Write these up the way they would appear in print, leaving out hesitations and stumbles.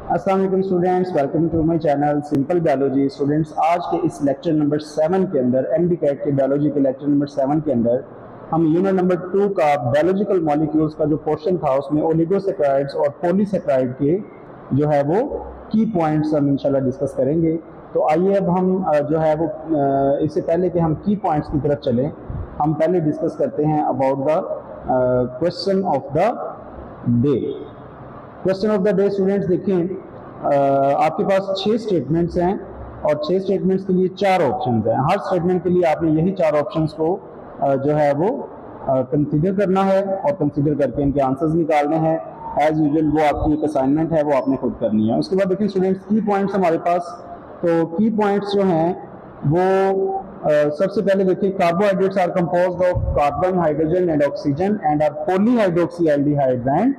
अस्सलाम वालेकुम students, welcome to my channel simple biology. Students, आज के इस लेक्चर नंबर 7 के अंदर एमडी कैट के बायोलॉजी के लेक्चर नंबर 7 के अंदर हम यूनिट नंबर 2 का बायोलॉजिकल मॉलिक्यूल्स का जो पोर्शन था उसमें ओलिगोसेक्राइड्स और पॉलीसेक्राइड के जो है वो की पॉइंट्स हम इंशाल्लाह डिस्कस करेंगे। तो आइए अब हम जो है वो इससे पहले कि हम की पॉइंट्स की तरफ चलें, हम पहले डिस्कस करते हैं about the question of the day. Question of the day students देखें, आपके पास 6 स्टेटमेंट्स हैं और 6 स्टेटमेंट्स के लिए 4 ऑप्शंस हैं। हर स्टेटमेंट के लिए आपने यही 4 ऑप्शंस को जो है वो कंसीडर करना है और कंसीडर करके इनके आंसर्स निकालने हैं। एज यूजुअल वो आपकी एक असाइनमेंट है, वो आपने खुद करनी है। उसके बाद देखिए स्टूडेंट्स, की पॉइंट्स हमारे पास, तो की पॉइंट्स जो हैं वो सबसे पहले देखिए, carbohydrates are composed of carbon, hydrogen and oxygen and are polyhydroxyaldehydes and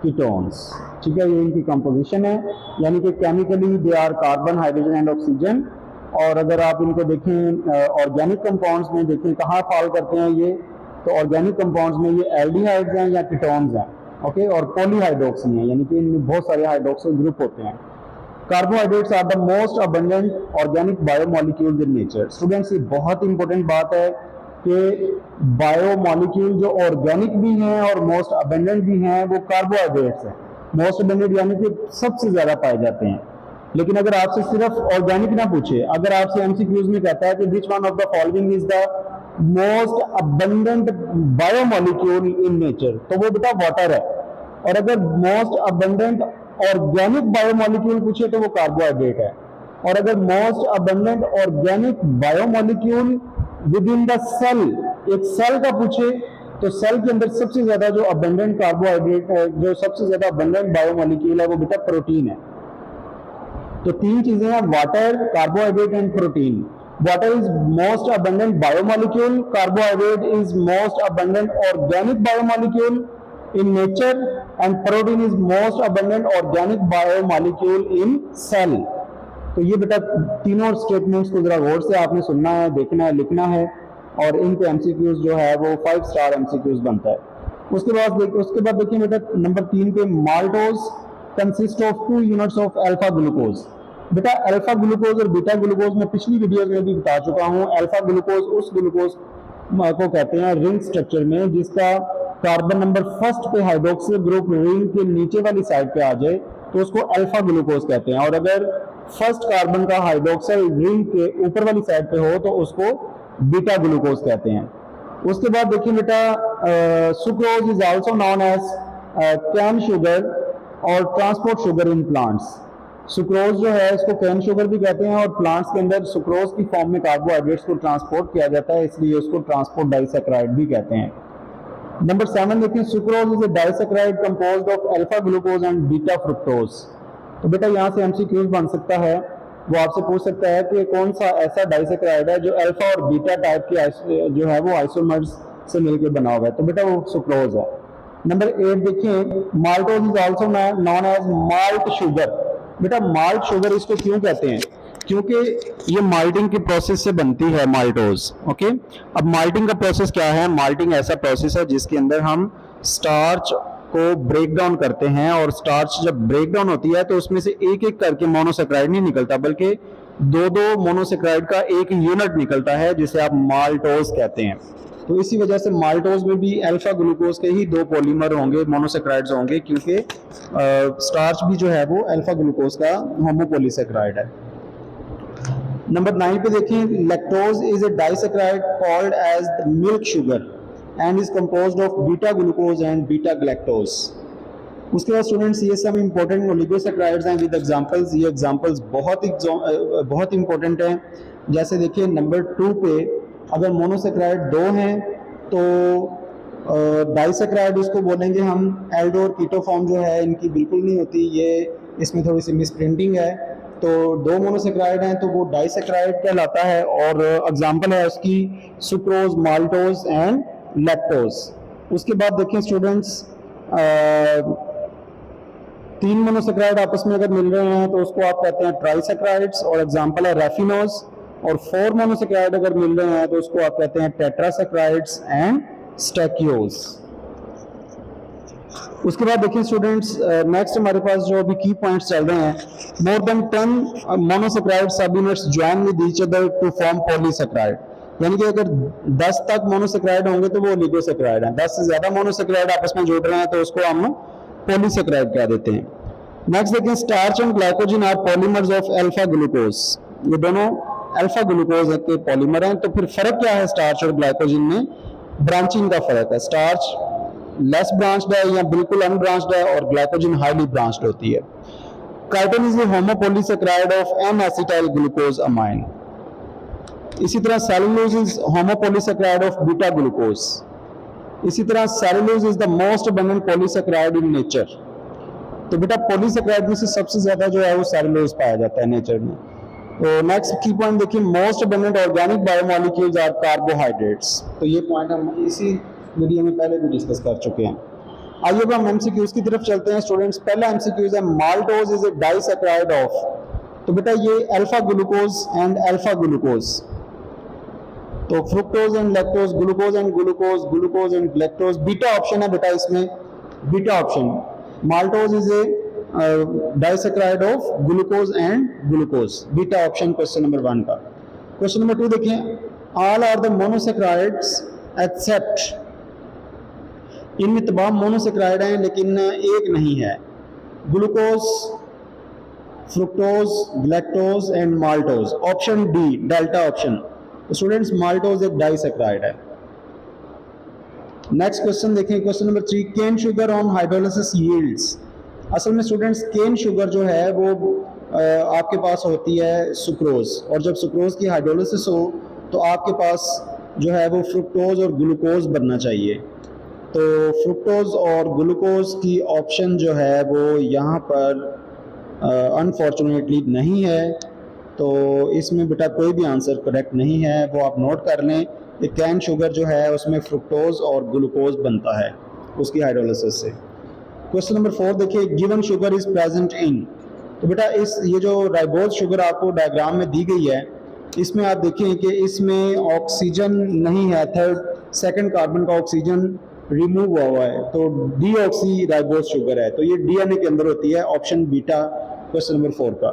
ketones. ठीक है, ये इनकी कंपोजिशन है, यानी कि chemically they are carbon, hydrogen and oxygen. और अगर आप इनको देखें ऑर्गेनिक कंपाउंड्स में, देखें कहाँ फॉल करते हैं ये, तो ऑर्गेनिक कंपाउंड्स में ये एल्डिहाइड्स हैं या कीटोन्स हैं। ओके, और पॉलीहाइड्रोक्सी हैं, यानी कि इनमें बहुत सारे हाइड्रोक्सिल ग्रुप होते हैं। Carbohydrates are the most abundant organic biomolecules in nature. Students, ये बहुत इंपॉर्टेंट बात है कि बायोमोलिक्यूल जो ऑर्गेनिक भी हैं और मोस्ट अबंडेंट भी हैं वो कार्बोहाइड्रेट्स हैं। मोस्ट अबंडेंट यानी कि सबसे ज्यादा पाए जाते हैं। लेकिन अगर आपसे सिर्फ ऑर्गेनिक ना पूछे, अगर आपसे एमसीक्यूज में कहता है कि which one of the following is the most abundant biomolecule in nature, तो वो बेटा वाटर है। और अगर मोस्ट अबंडेंट ऑर्गेनिक बायोमोलिक्यूल पूछे तो वो कार्बोहाइड्रेट है। और अगर most abundant organic biomolecule within the cell, एक सेल का पूछे, तो सेल के अंदर सबसे ज्यादा जो अबंडेंट कार्बोहाइड्रेट है, जो सबसे ज्यादा अबंडेंट बायोमोलिक्यूल है, वो बेटा प्रोटीन है। तो 3 चीजें हैं, water, carbohydrate and protein. Water is most abundant biomolecule, carbohydrate is most abundant organic biomolecule in nature and protein is most abundant organic biomolecule in cell। तो ये बेटा तीनों स्टेटमेंट्स को जरा गौर से आपने सुनना है, देखना है, लिखना है, और इन पे एमसीक्यूज जो है वो 5 स्टार एमसीक्यूज बनता है। उसके बाद देखिए बेटा नंबर 3 पे, maltose consist of 2 units of alpha glucose. बेटा अल्फा ग्लूकोज और बीटा ग्लूकोज मैं पिछली वीडियोज में भी बता चुका हूँ। अल्फा ग्लूकोज उस ग्लूकोज को कहते हैं रिंग स्ट्रक्चर में जिसका कार्बन नंबर फर्स्ट पे हाइड्रोक्सिल ग्रुप रिंग के नीचे वाली साइड पे आ जाए तो उसको अल्फा ग्लूकोज कहते हैं। और अगर फर्स्ट कार्बन का हाइड्रोक्सिल रिंग के ऊपर वाली साइड पे हो तो उसको बीटा ग्लूकोज कहते हैं। उसके बाद देखिए बेटा, sucrose is also known as cane sugar और transport sugar in plants. Sucrose जो है इसको कैन शुगर भी कहते हैं, और प्लांट्स के अंदर सुक्रोज की फॉर्म में कार्बोहाइड्रेट्स को ट्रांसपोर्ट किया जाता है, इसलिए उसको ट्रांसपोर्ट डाइसैकेराइड भी कहते हैं। नंबर 7 देखिए, sucrose is a disaccharide composed of alpha glucose and beta fructose. तो बेटा यहाँ से एमसीक्यूज बन सकता है, वो आपसे पूछ सकता है कि कौन सा ऐसा डाइसैकेराइड है जो अल्फा और बीटा टाइप के जो है वो आइसोमर्स से मिलकर बना हुआ है, तो बेटा वो सुक्रोज है। नंबर 8 देखिए, maltose is also known as malt sugar. बेटा माल्ट शुगर इसको क्यों कहते हैं? क्योंकि ये माल्टिंग की प्रोसेस से बनती है माल्टोज। ओके, अब माल्टिंग का प्रोसेस क्या है? माल्टिंग ऐसा प्रोसेस है जिसके अंदर हम स्टार्च को ब्रेक डाउन करते हैं, और स्टार्च जब ब्रेक डाउन होती है तो उसमें से एक एक करके मोनोसेक्राइड नहीं निकलता, बल्कि 2-2 मोनोसेक्राइड का एक यूनिट निकलता है जिसे आप माल्टोज कहते हैं। तो इसी वजह से माल्टोज में भी अल्फा ग्लूकोज के ही 2 पॉलीमर होंगे, मोनोसेक्राइड्स होंगे, क्योंकि स्टार्च भी जो है वो अल्फा ग्लूकोज का होमोपॉलीसेक्राइड है। नंबर 9 पे देखिए, lactose is a disaccharide called as the milk sugar and is composed of beta glucose and beta galactose. उसके बाद स्टूडेंट्स, ये सब इंपॉर्टेंट ओलिगोसैकेराइड्स हैं विद एग्जांपल्स। ये एग्जांपल्स बहुत इंपॉर्टेंट हैं। जैसे देखिए नंबर 2 पे, अगर मोनोसेक्राइड 2 हैं तो डाइसैकेराइड उसको बोलेंगे हम। एल्डो और कीटो फॉर्म जो है इनकी बिल्कुल नहीं होती, ये इसमें थोड़ी सी मिसप्रिंटिंग है। तो 2 मोनोसेक्राइड हैं तो वो डाइसैकेराइड कहलाता है, और एग्जांपल है उसकी सुक्रोज, माल्टोज एंड लैक्टोज। उसके बाद देखिए स्टूडेंट्स, 3 मोनोसेक्राइड आपस में अगर मिल रहे हैं तो उसको आप कहते हैं ट्राइसैकेराइड्स, और एग्जांपल है रैफिनोज। और 4 मोनोसेक्राइड अगर मिल रहे हैं तो उसको आप कहते हैं टेट्रासैकेराइड्स एंड स्टैकियोज। उसके बाद देखिए स्टूडेंट्स, नेक्स्ट हमारे पास जो अभी की पॉइंट्स चल रहे हैं, more than 10 monosaccharide sub units join with each other to form polysaccharide, यानी कि अगर 10 तक मोनोसेक्राइड होंगे तो वो ओलिगोसेक्राइड हैं, 10 से ज्यादा मोनोसेक्राइड आपस में जुड़ रहे हैं तो उसको हम पॉलीसेक्राइड कह देते हैं। नेक्स्ट देखिए, starch and glycogen are polymers of alpha glucose, ये दोनों अल्फा ग्लूकोज के पॉलीमर हैं। तो फिर फर्क क्या है स्टार्च और ग्लाइकोजन में? ब्रांचिंग का फर्क है, स्टार्च लेस ब्रांच्ड है या बिल्कुल अनब्रांच्ड है और ग्लाइकोजन हाईली ब्रांच्ड होती है। Chitin is the homopolysaccharide of N acetyl glucosamine. इसी तरह cellulose is homopolysaccharide of beta glucose. इसी तरह cellulose is the most abundant polysaccharide in nature. तो बेटा पॉलीसेक्राइड में से सबसे ज्यादा जो है वो सेलुलोज पाया जाता है नेचर में। तो नेक्स्ट की पॉइंट देखिए, most abundant organic biomolecules are carbohydrates. तो ये पॉइंट हम इसी वीडियो में पहले भी डिस्कस कर चुके हैं। आइए अब हम एमसीक्यूज की तरफ चलते हैं स्टूडेंट्स। पहला एमसीक्यूज है, maltose is a disaccharide of. तो बेटा ये alpha glucose and alpha glucose, तो fructose and lactose, glucose and glucose, glucose and lactose, beta option है बेटा इसमें, beta option. Maltose is a disaccharide of glucose and glucose, beta option question number 1 का। Question number 2 देखिए, all are the monosaccharides except, इनमें तमाम monosaccharide हैं लेकिन एक नहीं है, glucose, fructose, lactose and maltose. Option D delta option. तो स्टूडेंट्स माल्टोज एक डाइसैकराइड है। नेक्स्ट क्वेश्चन देखें, question number 3, cane sugar on hydrolysis yields. असल में स्टूडेंट्स केन शुगर जो है वो आपके पास होती है सुक्रोज, और जब सुक्रोज की हाइड्रोलिसिस हो तो आपके पास जो है वो फ्रुक्टोज और ग्लूकोज बनना चाहिए। तो फ्रुक्टोज और ग्लूकोज की ऑप्शन जो है वो यहाँ पर अनफॉर्चुनेटली नहीं है, तो इसमें बेटा कोई भी आंसर करेक्ट नहीं है, वो आप नोट कर लें। कि कैन शुगर जो है उसमें फ्रुक्टोज और ग्लूकोज बनता है उसकी हाइड्रोलिसिस से। क्वेश्चन नंबर 4 देखिए, given sugar is present in. तो बेटा ये जो राइबोज शुगर आपको डायग्राम में दी गई है, इसमें आप देखें कि इसमें ऑक्सीजन नहीं है, सेकंड कार्बन का ऑक्सीजन रिमूव हुआ है, तो डीऑक्सी राइबोज शुगर है, तो ये डीएनए के अंदर होती है, ऑप्शन बीटा क्वेश्चन नंबर 4 का।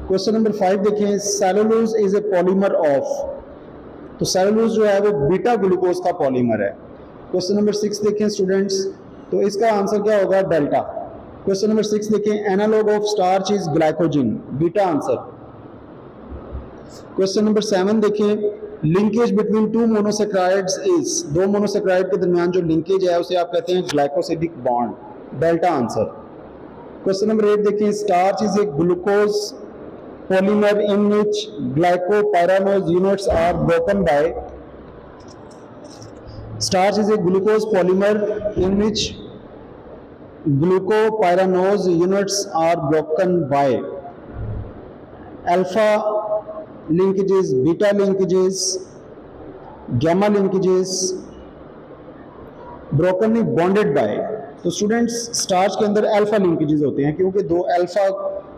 क्वेश्चन नंबर 5 देखें, cellulose is a polymer of. तो सेलुलोज जो है वो बीटा ग्लूकोज का पॉलीमर है। क्वेश्चन नंबर 6 देखें स्टूडेंट्स, तो इसका आंसर क्या होगा? डेल्टा। क्वेश्चन नंबर 6 देखें, analog of starch is glycogen, beta answer. Question number 7 देखें, linkage between two monosaccharides is. दो मोनोसेक्राइड के दरमियान जो लिंकेज है उसे आप कहते हैं glycosidic bond, delta answer. Question number 8 देखें, starch is a glucose polymer in which glycopyranose units are broken by। Starch is a glucose polymer in which glucopyranose units are broken by alpha linkages, beta linkages, gamma linkages, broken नहीं bonded by। तो students starch के अंदर alpha linkages होते हैं, क्योंकि दो alpha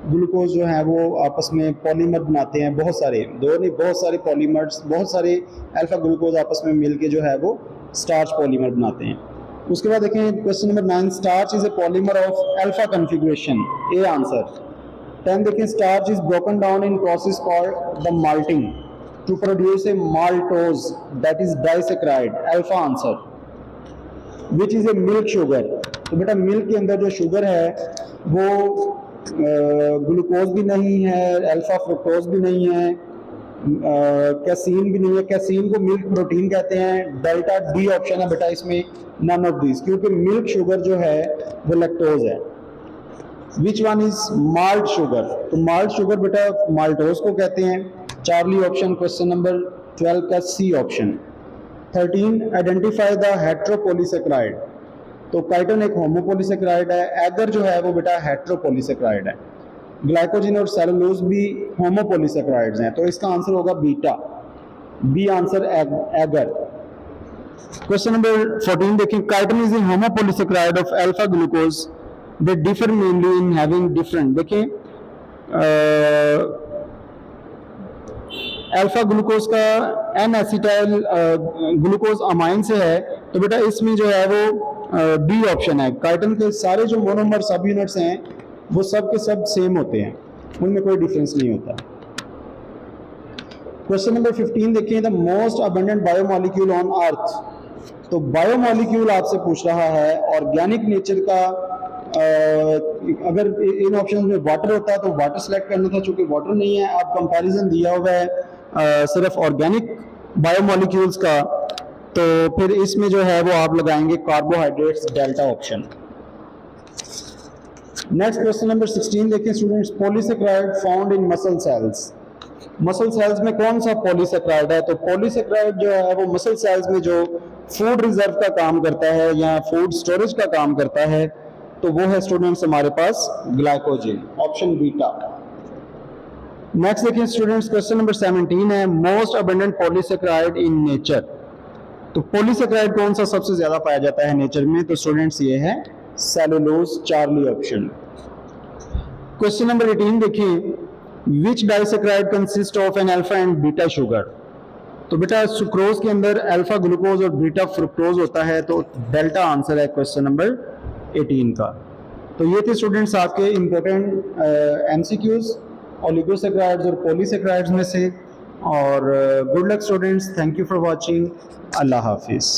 glucose जो है वो आपस में पॉलीमर बनाते हैं, बहुत सारे, दो नहीं बहुत सारे पॉलीमर्स, बहुत सारे अल्फा ग्लूकोज आपस में मिलके जो है वो स्टार्च पॉलीमर बनाते हैं। उसके बाद देखें question number 9, starch is a polymer of alpha configuration, a answer. 10 देखें, starch is broken down in process called the malting to produce a maltose that is disaccharide, alpha answer. Which is a milk sugar. तो बेटा milk के अंदर जो sugar है वो glucose भी नहीं है, अल्फा फ्रुक्टोज भी नहीं है, कैसीन भी नहीं है, कैसीन को मिल्क प्रोटीन कहते हैं, डेल्टा डी ऑप्शन है बेटा इसमें, नन ऑफ दिस, क्योंकि मिल्क शुगर जो है वो लैक्टोज है। Which one is malt sugar. तो माल्ट शुगर बेटा माल्टोज को कहते हैं, चार्ली ऑप्शन क्वेश्चन नंबर 12 का C option. 13, identify the heteropolysaccharide. तो काइटन एक होमोपॉलीसेक्राइड है, एगर जो है वो बेटा हेट्रोपॉलीसेक्राइड है, ग्लाइकोजन और सेलुलोज भी होमोपॉलीसेक्राइड्स हैं, तो इसका आंसर होगा beta, B answer agar. Question number 14 देखें, chitin is a homopolysaccharide of alpha glucose, they differ mainly in having different. देखें अल्फा ग्लूकोज का एन एसिटाइल ग्लूकोज अमाइन से है, तो बेटा इसमें जो है वो बी ऑप्शन है, काइटिन के सारे जो मोनोमर सब यूनिट्स हैं वो सब के सब सेम होते हैं, उनमें कोई डिफरेंस नहीं होता। क्वेश्चन नंबर 15 देखिए, the most abundant biomolecule on earth. तो बायोमॉलिक्यूल आपसे पूछ रहा है ऑर्गेनिक नेचर का। अगर इन ऑप्शन में वाटर होता है तो वाटर सेलेक्ट करना था, चूंकि वाटर नहीं है, आप कंपैरिजन दिया हुआ है सिर्फ ऑर्गेनिक बायोमॉलिक्यूल्स का, तो फिर इसमें जो है वो आप लगाएंगे carbohydrates, delta option. Next question number 16 देखिए students, polysaccharide found in muscle cells. Muscle cells में कौन सा पॉलीसेकेराइड है? तो पॉलीसेकेराइड जो है वो मसल सेल्स में जो फूड रिजर्व का काम करता है या फूड स्टोरेज का काम करता है, तो वो है स्टूडेंट्स हमारे पास ग्लाइकोजन, ऑप्शन बीटा। नेक्स्ट देखिए स्टूडेंट्स, क्वेश्चन नंबर 17 है, मोस्ट अबंडेंट पॉलीसेकेराइड इन नेचर। तो पॉलीसेकेराइड कौन सा सबसे ज्यादा पाया जाता है नेचर में? तो स्टूडेंट्स ये है cellulose, Charlie option. Question number 18 देखिए, which disaccharide consist of an alpha and beta sugar. तो बेटा सुक्रोज के अंदर अल्फा ग्लूकोज और बीटा फ्रुक्टोज होता है, तो डेल्टा आंसर है क्वेश्चन नंबर 18 का। तो ये थे स्टूडेंट्स आपके इंपॉर्टेंट एमसीक्यूज ओलिगोसेकेराइड्स और पॉलीसेकेराइड्स में से। और good luck students, thank you for watching, अल्लाह हाफिज़।